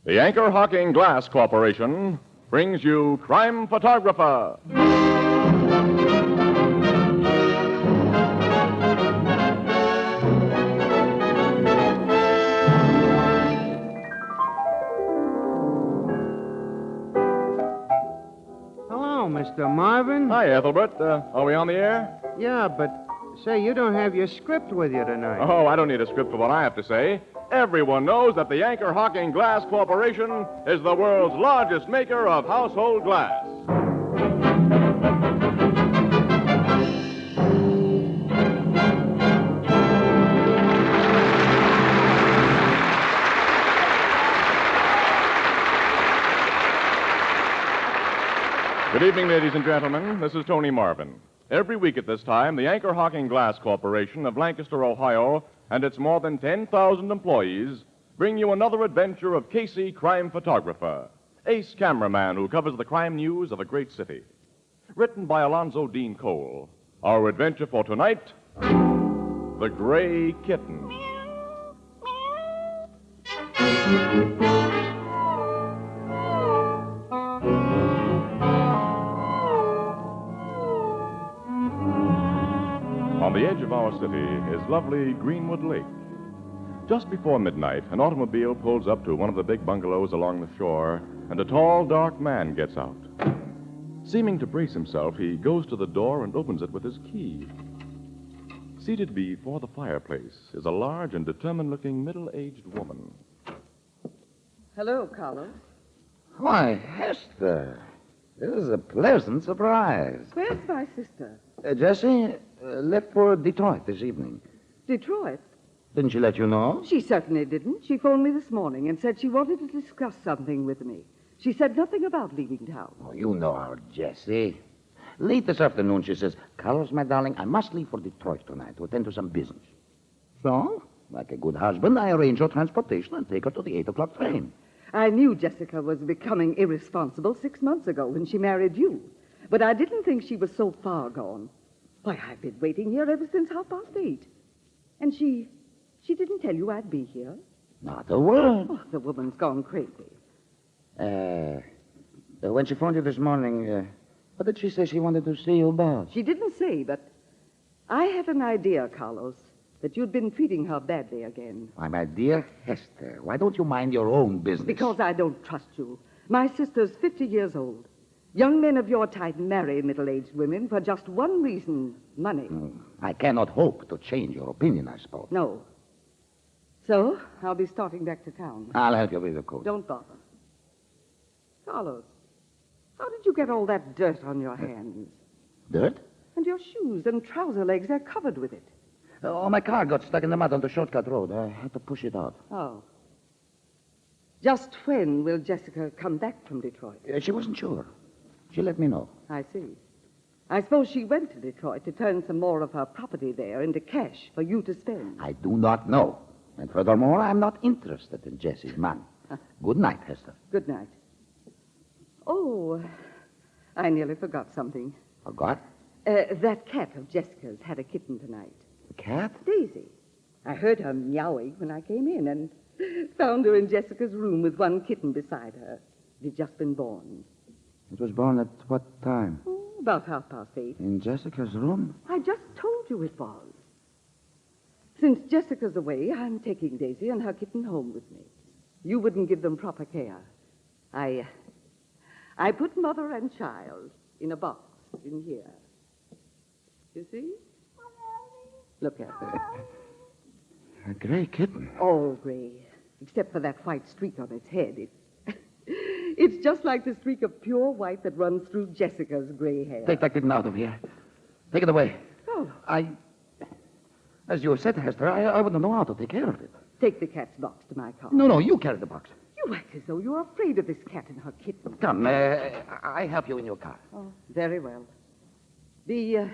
The Anchor Hocking Glass Corporation brings you Crime Photographer. Hello, Mr. Marvin. Hi, Ethelbert. Are we on the air? Yeah, but say, you don't have your script with you tonight. Oh, I don't need a script for what I have to say. Everyone knows that the Anchor Hocking Glass Corporation is the world's largest maker of household glass. Good evening, ladies and gentlemen. This is Tony Marvin. Every week at this time, the Anchor Hocking Glass Corporation of Lancaster, Ohio, and its more than 10,000 employees bring you another adventure of Casey, crime photographer, ace cameraman who covers the crime news of a great city. Written by Alonzo Dean Cole. Our adventure for tonight, The Gray Kitten. On the edge of our city is lovely Greenwood Lake. Just before midnight, an automobile pulls up to one of the big bungalows along the shore, and a tall, dark man gets out. Seeming to brace himself, he goes to the door and opens it with his key. Seated before the fireplace is a large and determined-looking middle-aged woman. Hello, Carlos. Why, Hester, this is a pleasant surprise. Where's my sister? Jessie left for Detroit this evening. Detroit? Didn't she let you know? She certainly didn't. She phoned me this morning and said she wanted to discuss something with me. She said nothing about leaving town. Oh, you know our Jessie. Late this afternoon, she says, Carlos, my darling, I must leave for Detroit tonight to attend to some business. So, like a good husband, I arrange her transportation and take her to the 8 o'clock train. I knew Jessica was becoming irresponsible 6 months ago when she married you. But I didn't think she was so far gone. Why, I've been waiting here ever since 8:30. And she didn't tell you I'd be here? Not a word. Oh, the woman's gone crazy. When she phoned you this morning, what did she say she wanted to see you about? She didn't say, but I had an idea, Carlos, that you'd been treating her badly again. Why, my dear Hester, why don't you mind your own business? Because I don't trust you. My sister's 50 years old. Young men of your type marry middle-aged women for just one reason, money. I cannot hope to change your opinion, I suppose. No. So, I'll be starting back to town. I'll help you with your coat. Don't bother. Carlos, how did you get all that dirt on your hands? Dirt? And your shoes and trouser legs are covered with it. Oh, my car got stuck in the mud on the shortcut road. I had to push it out. Oh. Just when will Jessica come back from Detroit? She wasn't sure. She let me know. I see. I suppose she went to Detroit to turn some more of her property there into cash for you to spend. I do not know. And furthermore, I'm not interested in Jessie's money. Good night, Hester. Good night. Oh, I nearly forgot something. Forgot? That cat of Jessica's had a kitten tonight. The cat? Daisy. I heard her meowing when I came in and found her in Jessica's room with one kitten beside her. It had just been born. It was born at what time? Oh, about 8:30. In Jessica's room? I just told you it was. Since Jessica's away, I'm taking Daisy and her kitten home with me. You wouldn't give them proper care. I put mother and child in a box in here. You see? Look at her. A gray kitten. All gray, except for that white streak on its head. It's just like the streak of pure white that runs through Jessica's gray hair. Take that kitten out of here. Take it away. Oh. As you said, Hester, I wouldn't know how to take care of it. Take the cat's box to my car. No, you carry the box. You act as though you're afraid of this cat and her kitten. Come, I help you in your car. Oh, very well. Be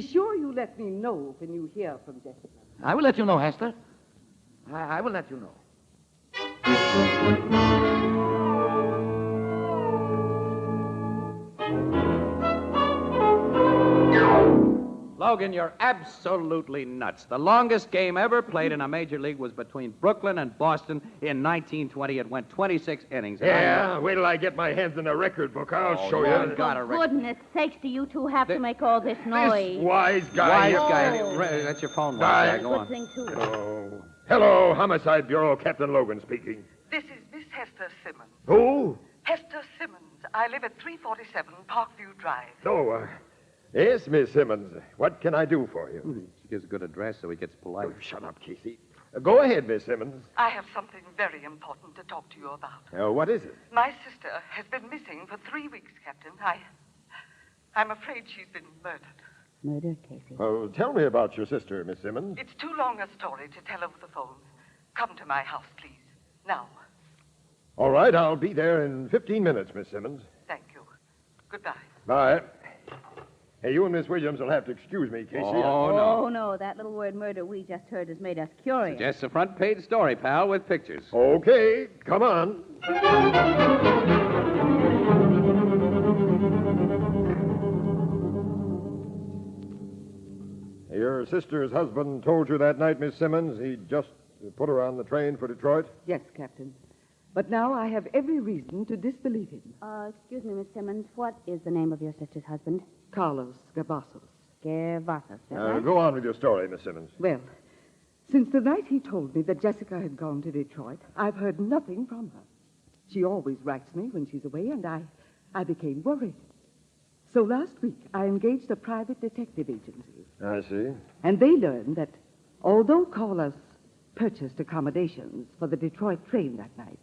sure you let me know when you hear from Jessica. I will let you know, Hester. I will let you know. Logan, you're absolutely nuts. The longest game ever played in a major league was between Brooklyn and Boston in 1920. It went 26 innings. Yeah, wait till I get my hands in a record book. I'll show you. Got a record. Goodness sakes, do you two have to make all this noise? This wise guy. Wise guy. That's your phone, wise guy. Go Good on. thing, too. Hello, Homicide Bureau, Captain Logan speaking. This is Miss Hester Simmons. Who? Hester Simmons. I live at 347 Parkview Drive. Oh, yes, Miss Simmons. What can I do for you? She gives a good address so he gets polite. Shut up, Casey. Go ahead, Miss Simmons. I have something very important to talk to you about. What is it? My sister has been missing for 3 weeks, Captain. I'm afraid she's been murdered. Murder, Casey. Oh, tell me about your sister, Miss Simmons. It's too long a story to tell over the phone. Come to my house, please. Now. All right, I'll be there in 15 minutes, Miss Simmons. Thank you. Goodbye. Bye. Hey, you and Miss Williams will have to excuse me, Casey. Oh, no, that little word murder we just heard has made us curious. Just a front page story, pal, with pictures. Okay, come on. Your sister's husband told you that night, Miss Simmons, he just put her on the train for Detroit? Yes, Captain. But now I have every reason to disbelieve him. Excuse me, Miss Simmons. What is the name of your sister's husband? Carlos Gavassos. Gervasos, is that right? Go on with your story, Miss Simmons. Well, since the night he told me that Jessica had gone to Detroit, I've heard nothing from her. She always writes me when she's away, and I became worried. So last week, I engaged a private detective agency. I see. And they learned that although Carlos purchased accommodations for the Detroit train that night,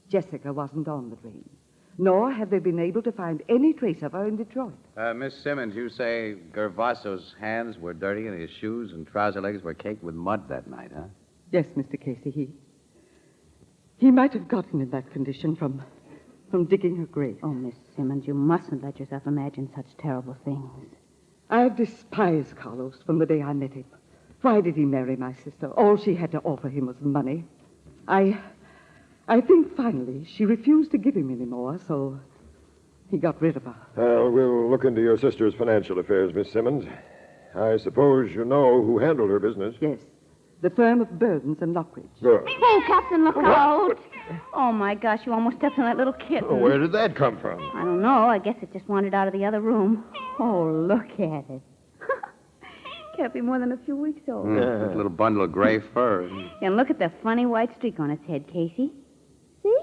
Jessica wasn't on the train, nor have they been able to find any trace of her in Detroit. Miss Simmons, you say Gervaso's hands were dirty and his shoes and trouser legs were caked with mud that night, huh? Yes, Mr. Casey, he might have gotten in that condition from digging her grave. Oh, Miss Simmons, you mustn't let yourself imagine such terrible things. I've despised Carlos from the day I met him. Why did he marry my sister? All she had to offer him was money. I think finally she refused to give him any more, so he got rid of her. Well, we'll look into your sister's financial affairs, Miss Simmons. I suppose you know who handled her business. Yes, the firm of Burdens and Lockridge. Good. Oh, Captain, look out. Oh, my gosh, you almost stepped on that little kitten. Oh, where did that come from? I don't know. I guess it just wandered out of the other room. Oh, look at it. Can't be more than a few weeks old. A little bundle of gray fur. And look at the funny white streak on its head, Casey. See?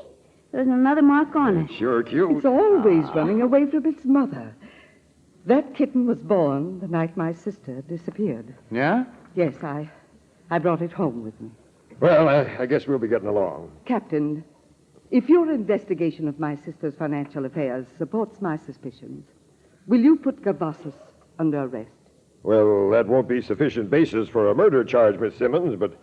There's another mark on it. Sure cute. It's always running away from its mother. That kitten was born the night my sister disappeared. Yeah? Yes, I brought it home with me. Well, I guess we'll be getting along. Captain, if your investigation of my sister's financial affairs supports my suspicions, will you put Gavassos under arrest? Well, that won't be sufficient basis for a murder charge, Miss Simmons, but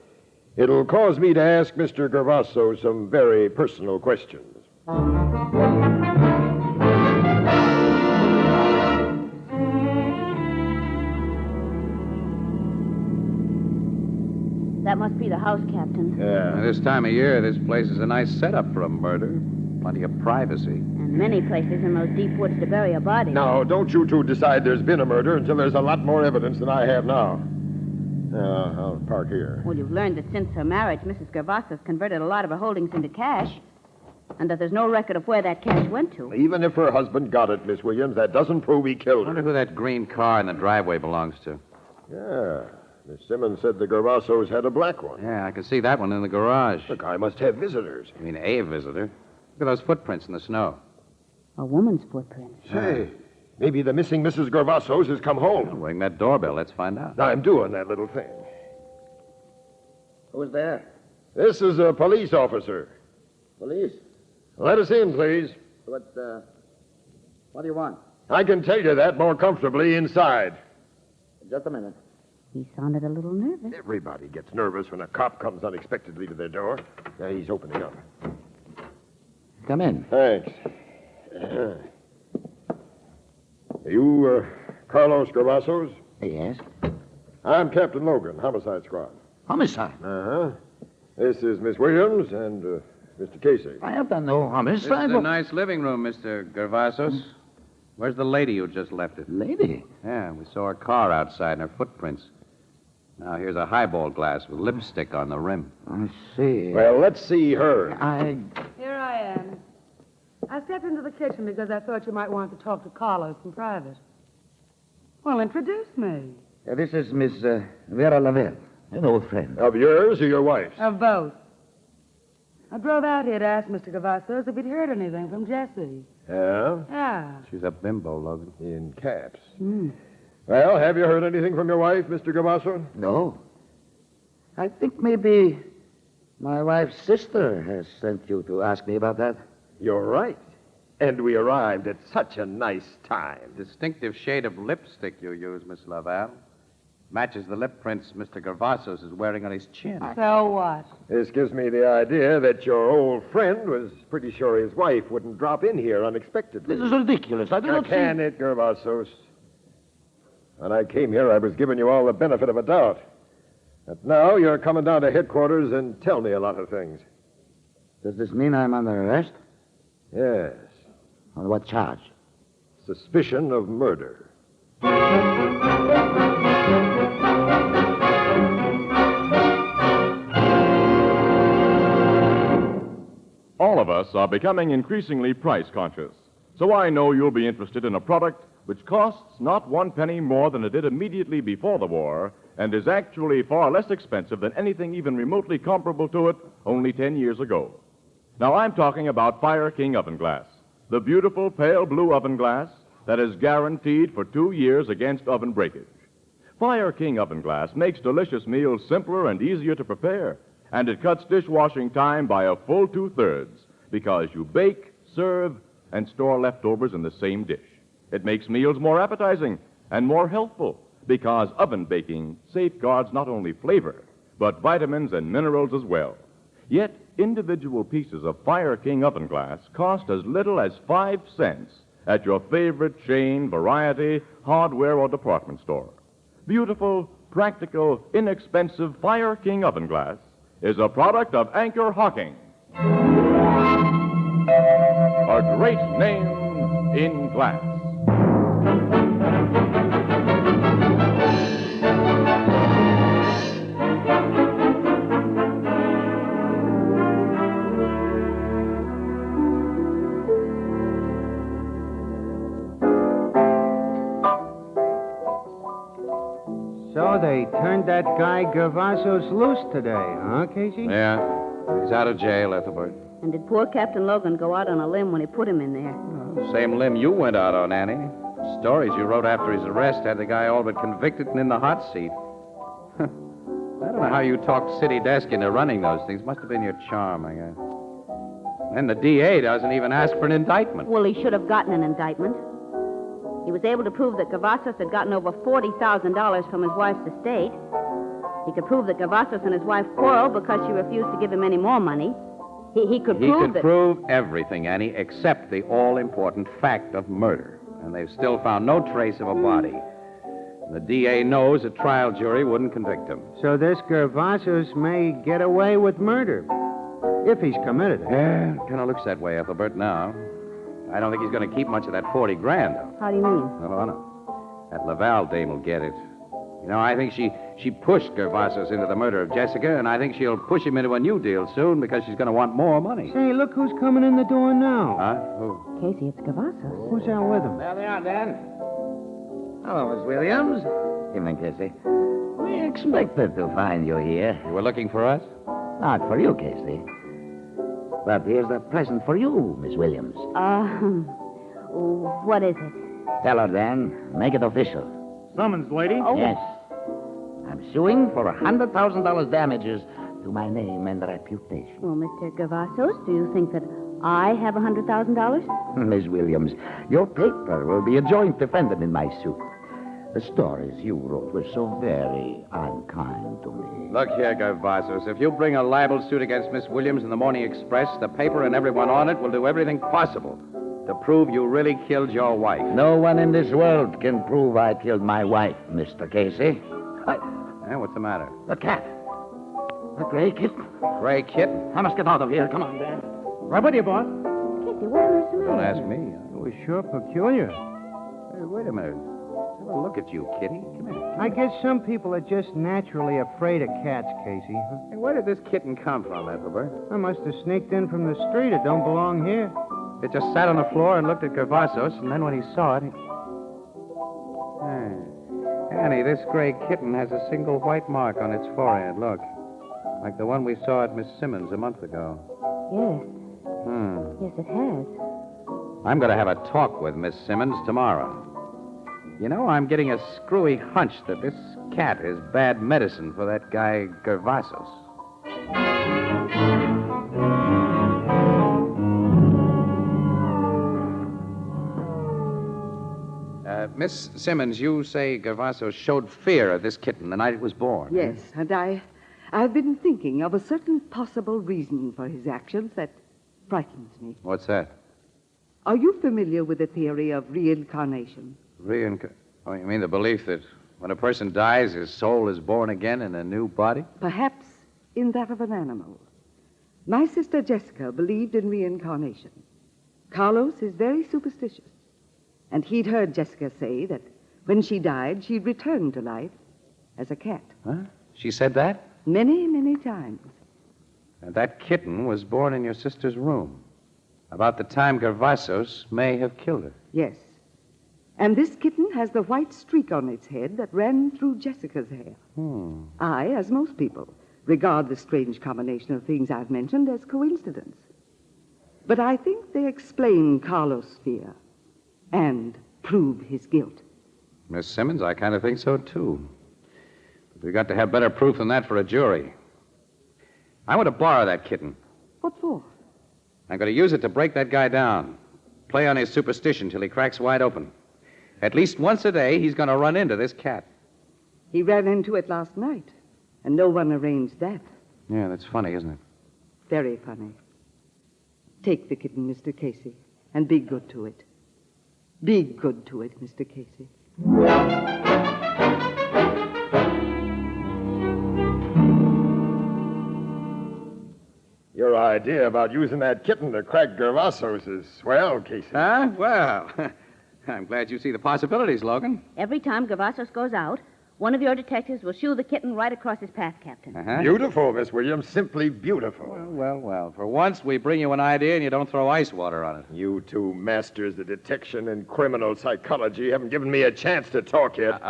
it'll cause me to ask Mr. Gervaso some very personal questions. That must be the house, Captain. Yeah. This time of year, this place is a nice setup for a murder. Plenty of privacy. And many places in those deep woods to bury a body. Now, don't you two decide there's been a murder until there's a lot more evidence than I have now. I'll park here. Well, you've learned that since her marriage, Mrs. Gervasos converted a lot of her holdings into cash, and that there's no record of where that cash went to. Even if her husband got it, Miss Williams, that doesn't prove he I killed wonder her. who that green car in the driveway belongs to. Yeah. Miss Simmons said the Gervasos had a black one. Yeah, I can see that one in the garage. The guy must have visitors. I mean, a visitor. Look at those footprints in the snow. A woman's footprint. Say, maybe the missing Mrs. Gervasos has come home. Ring that doorbell. Let's find out. I'm doing that little thing. Who's there? This is a police officer. Police? Let us in, please. What do you want? I can tell you that more comfortably inside. Just a minute. He sounded a little nervous. Everybody gets nervous when a cop comes unexpectedly to their door. Now, he's opening up. Come in. Thanks. You, Carlos Gervasos? Yes? I'm Captain Logan, Homicide Squad. Homicide. Uh-huh. This is Miss Williams and Mr. Casey. I have done no This is homicide. a nice living room, Mr. Gervasos. Where's the lady who just left it? Lady? Yeah, we saw her car outside and her footprints. Now, here's a highball glass with lipstick on the rim. I see. Well, let's see her. Here I am. I stepped into the kitchen because I thought you might want to talk to Carlos in private. Well, introduce me. This is Miss Vera Lavelle, an old friend. Of yours or your wife's? Of both. I drove out here to ask Mr. Cavazos if he'd heard anything from Jessie. Yeah? Yeah. She's a bimbo, Logan. In caps. Well, have you heard anything from your wife, Mr. Gavasso? No. I think maybe my wife's sister has sent you to ask me about that. You're right. And we arrived at such a nice time. Distinctive shade of lipstick you use, Miss Laval. Matches the lip prints Mr. Gervasos is wearing on his chin. So what? This gives me the idea that your old friend was pretty sure his wife wouldn't drop in here unexpectedly. This is ridiculous. I do not Can it, Gervasos? When I came here, I was giving you all the benefit of a doubt. But now you're coming down to headquarters and tell me a lot of things. Does this mean I'm under arrest? Yes. On what charge? Suspicion of murder. All of us are becoming increasingly price conscious. So I know you'll be interested in a product which costs not 1 penny more than it did immediately before the war and is actually far less expensive than anything even remotely comparable to it only 10 years ago. Now, I'm talking about Fire King oven glass, the beautiful pale blue oven glass that is guaranteed for 2 years against oven breakage. Fire King oven glass makes delicious meals simpler and easier to prepare, and it cuts dishwashing time by a full 2/3 because you bake, serve, and store leftovers in the same dish. It makes meals more appetizing and more healthful because oven baking safeguards not only flavor, but vitamins and minerals as well. Yet, individual pieces of Fire King oven glass cost as little as 5 cents at your favorite chain, variety, hardware, or department store. Beautiful, practical, inexpensive Fire King oven glass is a product of Anchor Hocking. A great name in glass. So they turned that guy Gervasos loose today, huh, Casey? Yeah. He's out of jail, Ethelbert. And did poor Captain Logan go out on a limb when he put him in there? Same limb you went out on, Annie. Stories you wrote after his arrest had the guy all but convicted and in the hot seat. I don't know how you talked City Desk into running those things. Must have been your charm, I guess. And the DA doesn't even ask for an indictment. Well, he should have gotten an indictment. He was able to prove that Cavazos had gotten over $40,000 from his wife's estate. He could prove that Cavazos and his wife quarreled because she refused to give him any more money. He could prove that... prove everything, Annie, except the all-important fact of murder. And they've still found no trace of a body. The DA knows a trial jury wouldn't convict him. So this Gervasos may get away with murder, if he's committed it. Yeah, it kind of looks that way, Ethelbert, now. I don't think he's going to keep much of that $40,000, though. How do you mean? No, no. That Laval dame will get it. You know, I think she pushed Gervasos into the murder of Jessica, and I think she'll push him into a new deal soon because she's going to want more money. Say, look who's coming in the door now. Huh? Who? Casey, it's Cavazos. Who's out with him? There they are, Dan. Hello, Miss Williams. Evening, Casey. We expected to find you here. You were looking for us? Not for you, Casey. But here's a present for you, Miss Williams. What is it? Tell her, Dan. Make it official. Summons, lady. Oh. Yes. I'm suing for $100,000 damages to my name and reputation. Well, Mr. Cavazos, do you think that I have $100,000? Miss Williams, your paper will be a joint defendant in my suit. The stories you wrote were so very unkind to me. Look here, Gervasos. If you bring a libel suit against Miss Williams in the Morning Express, the paper and everyone on it will do everything possible to prove you really killed your wife. No one in this world can prove I killed my wife, Mr. Casey. What's the matter? The cat. The gray kitten. Gray Kitten? I must get out of here. Come on, Dan. Right with you, boss. Casey, what on earth's the matter? Don't ask me. It was sure peculiar. Hey, wait a minute. Let's have a look at you, Kitty. Come here. I guess some people are just naturally afraid of cats, Casey. Huh? Hey, where did this kitten come from, Ethelbert? I must have sneaked in from the street. It don't belong here. It just sat on the floor and looked at Gervasos, and then when he saw it, he... Hey. Annie, this gray kitten has a single white mark on its forehead. Look. Like the one we saw at Miss Simmons a month ago. Yes. Yes, it has. I'm going to have a talk with Miss Simmons tomorrow. You know, I'm getting a screwy hunch that this cat is bad medicine for that guy Gervasos. Miss Simmons, you say Gervasos showed fear of this kitten the night it was born. Yes, and I've been thinking of a certain possible reason for his actions that frightens me. What's that? Are you familiar with the theory of reincarnation? Oh, you mean the belief that when a person dies, his soul is born again in a new body? Perhaps in that of an animal. My sister Jessica believed in reincarnation. Carlos is very superstitious, and he'd heard Jessica say that when she died, she'd return to life as a cat. Huh? She said that? Many, many times. And that kitten was born in your sister's room, about the time Gervasos may have killed her. Yes. And this kitten has the white streak on its head that ran through Jessica's hair. I, as most people, regard the strange combination of things I've mentioned as coincidence. But I think they explain Carlos' fear and prove his guilt. Miss Simmons, I kind of think so, too. But we've got to have better proof than that for a jury. I want to borrow that kitten. What for? I'm going to use it to break that guy down. Play on his superstition till he cracks wide open. At least once a day, he's going to run into this cat. He ran into it last night, and no one arranged that. Yeah, that's funny, isn't it? Very funny. Take the kitten, Mr. Casey, and be good to it. Be good to it, Mr. Casey. Your idea about using that kitten to crack Gervasos is swell, Casey. Huh? Well, I'm glad you see the possibilities, Logan. Every time Gervasos goes out, one of your detectives will shoo the kitten right across his path, Captain. Uh-huh. Beautiful, Miss Williams. Simply beautiful. Well. For once, we bring you an idea and you don't throw ice water on it. You two masters of detection and criminal psychology haven't given me a chance to talk yet.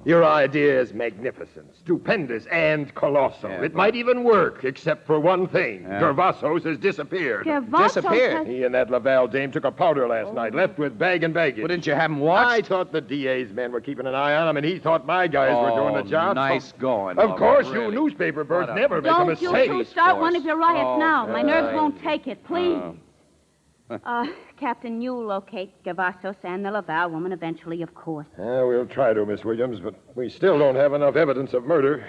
Your idea is magnificent, stupendous, and colossal. Yeah, it might even work, except for one thing. Yeah. Gervasos has disappeared. Disappeared? He and that Laval dame took a powder last night, left with bag and baggage. Well, didn't you have him watched? I thought the DA's men were keeping an eye on him, and he thought my guys were doing the job. Nice going. Of course, really. you newspaper birds never make a Don't mistake. you two start one of your riots now. My nerves right. won't take it, please. Captain, you'll locate Gervasos and the Laval woman eventually, of course. We'll try to, Miss Williams, but we still don't have enough evidence of murder.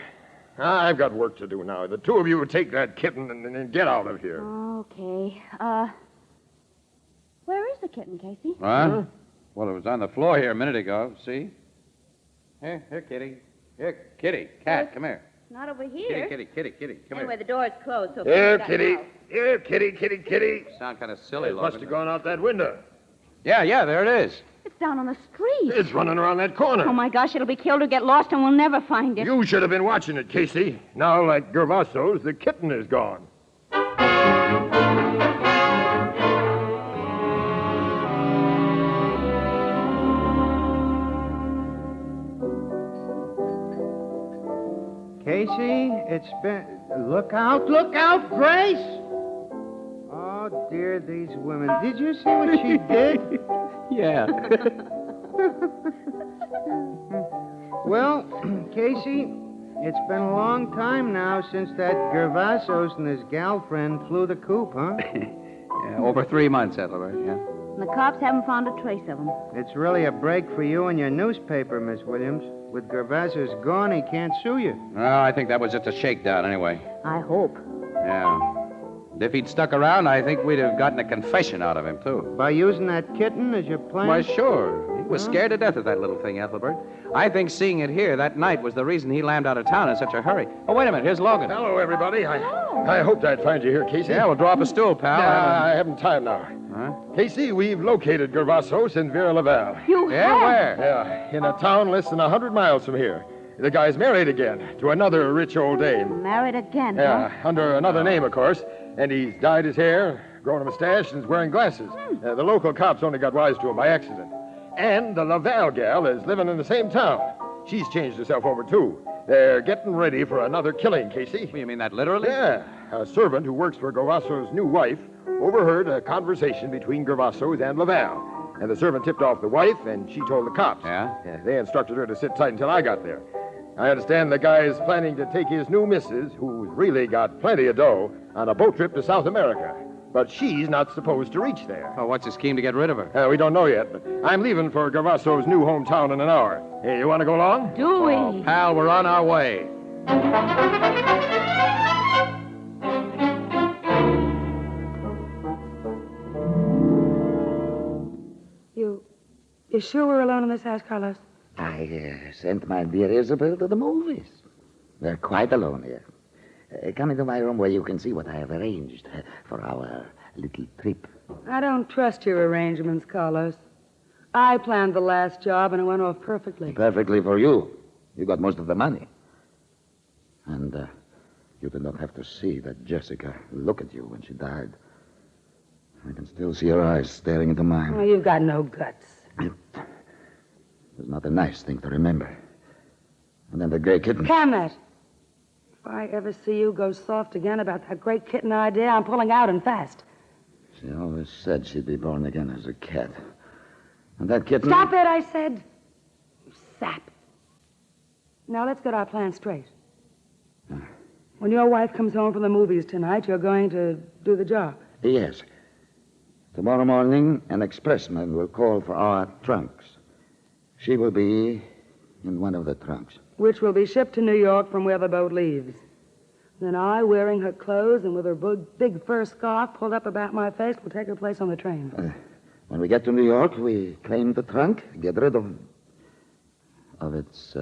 I've got work to do now. The two of you take that kitten and get out of here. Okay. Where is the kitten, Casey? Huh? Well, it was on the floor here a minute ago. See? Here, Kitty. Here, Kitty. Cat, come here. Not over here. Kitty, come Anyway, here. the door is closed, so... Here, Pete's got Kitty. out. Here, Kitty. You sound kind of silly, It must Logan. have gone out that window. Yeah, there it is. It's down on the street. It's running around that corner. Oh, my gosh, it'll be killed or get lost, and we'll never find it. You should have been watching it, Casey. Now, like Gervasos, the kitten is gone. Casey, it's been... Look out, Grace! Oh, dear, these women. Did you see what she did? Yeah. Well, Casey, it's been a long time now since that Gervasos and his gal friend flew the coop, huh? Yeah, over 3 months, Ethelbert, yeah. And the cops haven't found a trace of him. It's really a break for you and your newspaper, Miss Williams. With Gervasos gone, he can't sue you. Well, I think that was just a shakedown anyway. I hope. Yeah. And if he'd stuck around, I think we'd have gotten a confession out of him, too. By using that kitten as your plan? Why, sure. He was scared to death of that little thing, Ethelbert. I think seeing it here that night was the reason he lammed out of town in such a hurry. Oh, wait a minute. Here's Logan. Hello, everybody. I hoped I'd find you here, Casey. Yeah, we'll draw up a stool, pal. I haven't time now. Huh? Casey, we've located Gervasos in Vera Laval. You Yeah, where? Yeah, in a town less than 100 miles from here. The guy's married again to another rich old dame. Married again, Yeah, huh? under another name, of course. And he's dyed his hair, grown a mustache, and is wearing glasses. The local cops only got wise to him by accident. And the Laval gal is living in the same town. She's changed herself over, too. They're getting ready for another killing, Casey. You mean that literally? Yeah. A servant who works for Gervaso's new wife overheard a conversation between Gervasos and Laval. And the servant tipped off the wife, and she told the cops. Yeah? They instructed her to sit tight until I got there. I understand the guy is planning to take his new missus, who's really got plenty of dough, on a boat trip to South America. But she's not supposed to reach there. Oh, what's the scheme to get rid of her? We don't know yet, but I'm leaving for Gervaso's new hometown in an hour. Hey, you want to go along? Do we? Oh, pal, we're on our way. You sure we're alone in this house, Carlos? I sent my dear Isabel to the movies. We're quite alone here. Come into my room where you can see what I have arranged for our little trip. I don't trust your arrangements, Carlos. I planned the last job, and it went off perfectly. Perfectly for you. You got most of the money. And you did not have to see that Jessica look at you when she died. I can still see her eyes staring into mine. Oh, you've got no guts. It was not a nice thing to remember. And then the gray kitten. Camet, if I ever see you go soft again about that great kitten idea, I'm pulling out and fast. She always said she'd be born again as a cat. And that kitten... Stop it, I said. You sap. Now let's get our plan straight. When your wife comes home from the movies tonight, you're going to do the job. Yes. Tomorrow morning, an expressman will call for our trunks. She will be in one of the trunks. Which will be shipped to New York from where the boat leaves. Then I, wearing her clothes and with her big fur scarf pulled up about my face, will take her place on the train. When we get to New York, we claim the trunk, get rid of its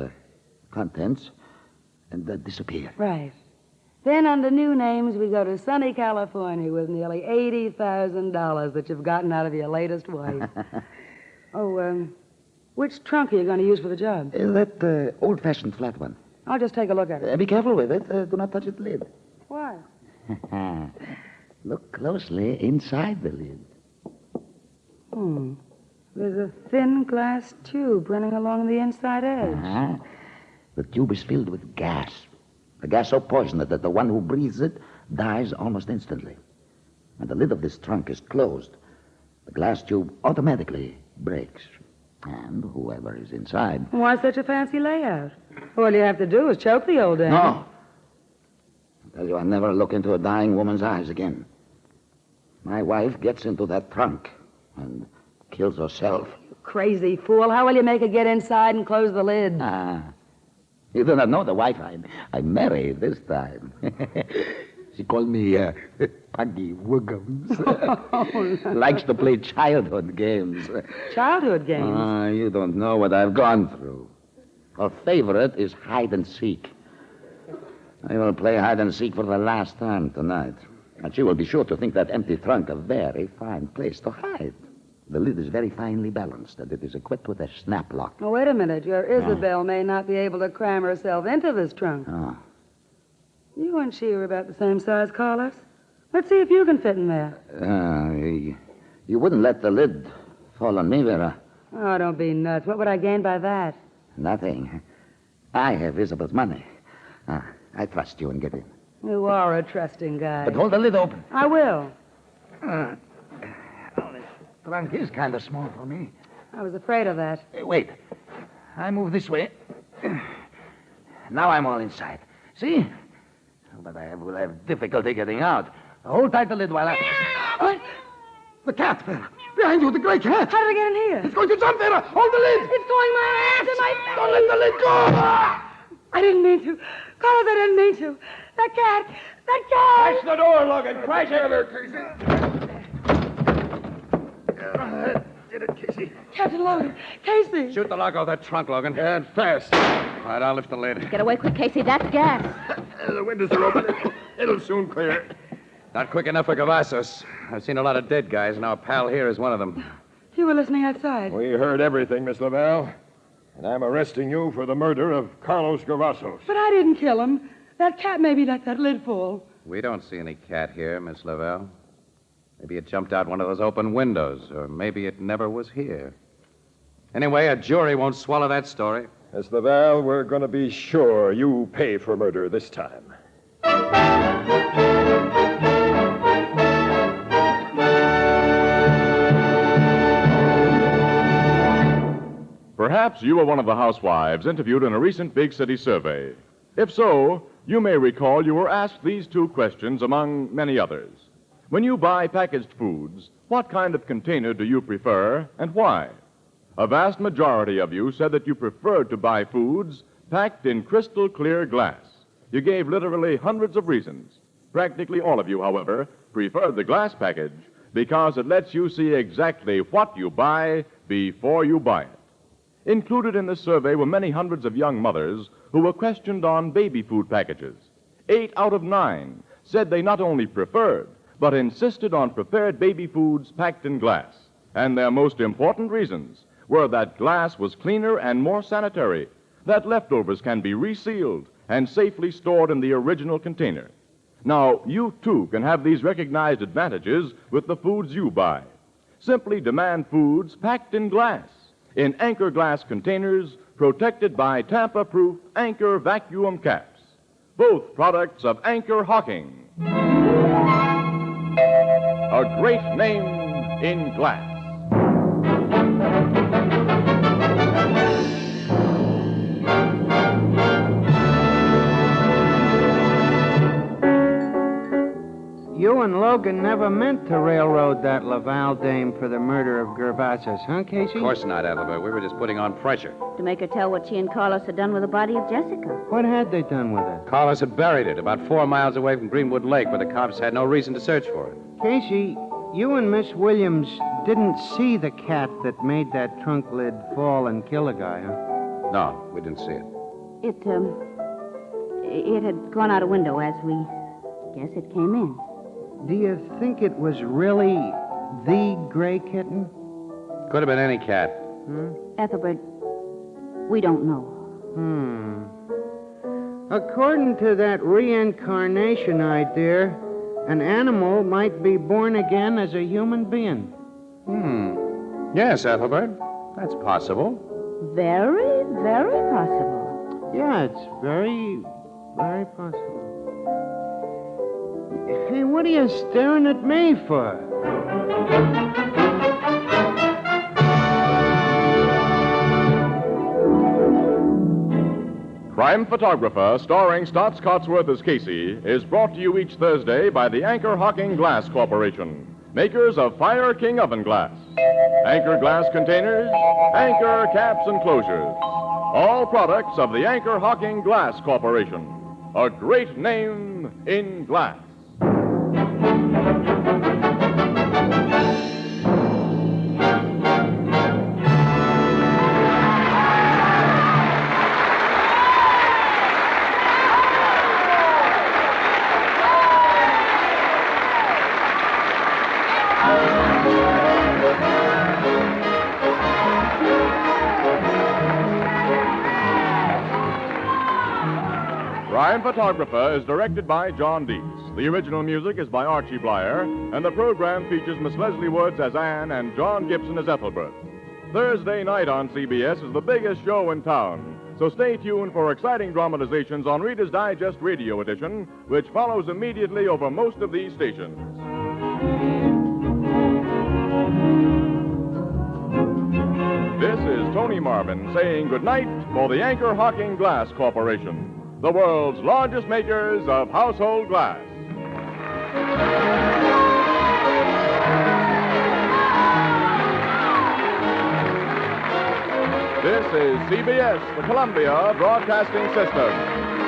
contents, and disappear. Right. Then, under new names, we go to sunny California with nearly $80,000 that you've gotten out of your latest wife. Which trunk are you going to use for the job? That old-fashioned flat one. I'll just take a look at it. Be careful with it. Do not touch its lid. Why? Look closely inside the lid. There's a thin glass tube running along the inside edge. Uh-huh. The tube is filled with gas. A gas so poisonous that the one who breathes it dies almost instantly. When the lid of this trunk is closed, the glass tube automatically breaks. And whoever is inside... Why such a fancy layout? All you have to do is choke the old dame. No. I tell you, I'll never look into a dying woman's eyes again. My wife gets into that trunk and kills herself. You crazy fool. How will you make her get inside and close the lid? You do not know the wife I married this time. She called me Puggy Wiggums. Likes to play childhood games. Childhood games? You don't know what I've gone through. Her favorite is hide and seek. I will play hide and seek for the last time tonight. And she will be sure to think that empty trunk a very fine place to hide. The lid is very finely balanced, and it is equipped with a snap lock. Oh, wait a minute. Your Isabel may not be able to cram herself into this trunk. You and she are about the same size, Carlos. Let's see if you can fit in there. You wouldn't let the lid fall on me, Vera. Oh, don't be nuts. What would I gain by that? Nothing. I have Isabel's money. I trust you and get in. You are a trusting guy. But hold the lid open. I will. This trunk is kind of small for me. I was afraid of that. Wait. I move this way. Now I'm all inside. See? But I will have difficulty getting out. Hold tight the lid while I... What? The cat, Vera. Behind you, the gray cat. How did it get in here? It's going to jump, Vera. Hold the lid. It's going my ass in my... Don't let the lid go. I didn't mean to. Carlos, I didn't mean to. That cat. Crash the door, Logan. Crash it. Did it, Casey? Captain Logan. Casey. Shoot the lock off that trunk, Logan. And fast. All right, I'll lift the lid. Get away quick, Casey. That's gas. The windows are open. It'll soon clear. Not quick enough for Cavazos. I've seen a lot of dead guys, and our pal here is one of them. You were listening outside. We heard everything, Miss Laval. And I'm arresting you for the murder of Carlos Cavazos. But I didn't kill him. That cat maybe let that lid fall. We don't see any cat here, Miss Lavelle. Maybe it jumped out one of those open windows, or maybe it never was here. Anyway, a jury won't swallow that story. Miss Laval, we're going to be sure you pay for murder this time. Perhaps you were one of the housewives interviewed in a recent big city survey. If so, you may recall you were asked these two questions among many others. When you buy packaged foods, what kind of container do you prefer and why? A vast majority of you said that you preferred to buy foods packed in crystal clear glass. You gave literally hundreds of reasons. Practically all of you, however, preferred the glass package because it lets you see exactly what you buy before you buy it. Included in this survey were many hundreds of young mothers who were questioned on baby food packages. 8 out of 9 said they not only preferred, but insisted on prepared baby foods packed in glass. And their most important reasons were that glass was cleaner and more sanitary, that leftovers can be resealed and safely stored in the original container. Now, you too can have these recognized advantages with the foods you buy. Simply demand foods packed in glass, in Anchor glass containers protected by Tampa-proof Anchor vacuum caps. Both products of Anchor Hocking. A great name in glass. You and Logan never meant to railroad that Laval dame for the murder of Gervasis, huh, Casey? Of course not, Ethelbert. We were just putting on pressure. To make her tell what she and Carlos had done with the body of Jessica. What had they done with it? Carlos had buried it about 4 miles away from Greenwood Lake, where the cops had no reason to search for it. Casey, you and Miss Williams didn't see the cat that made that trunk lid fall and kill a guy, huh? No, we didn't see it. It had gone out a window as we guess it came in. Do you think it was really the gray kitten? Could have been any cat. Ethelbert, we don't know. According to that reincarnation idea, an animal might be born again as a human being. Yes, Ethelbert. That's possible. Very, very possible. Yeah, it's very, very possible. Hey, what are you staring at me for? Crime Photographer, starring Stotts Cotsworth as Casey, is brought to you each Thursday by the Anchor Hocking Glass Corporation, makers of Fire King oven glass. Anchor glass containers, Anchor caps and closures. All products of the Anchor Hocking Glass Corporation. A great name in glass. Crime Photographer is directed by John Dietz. The original music is by Archie Blyer, and the program features Miss Leslie Woods as Anne and John Gibson as Ethelbert. Thursday night on CBS is the biggest show in town, so stay tuned for exciting dramatizations on Reader's Digest Radio Edition, which follows immediately over most of these stations. This is Tony Marvin saying goodnight for the Anchor Hocking Glass Corporation, the world's largest makers of household glass. This is CBS, the Columbia Broadcasting System.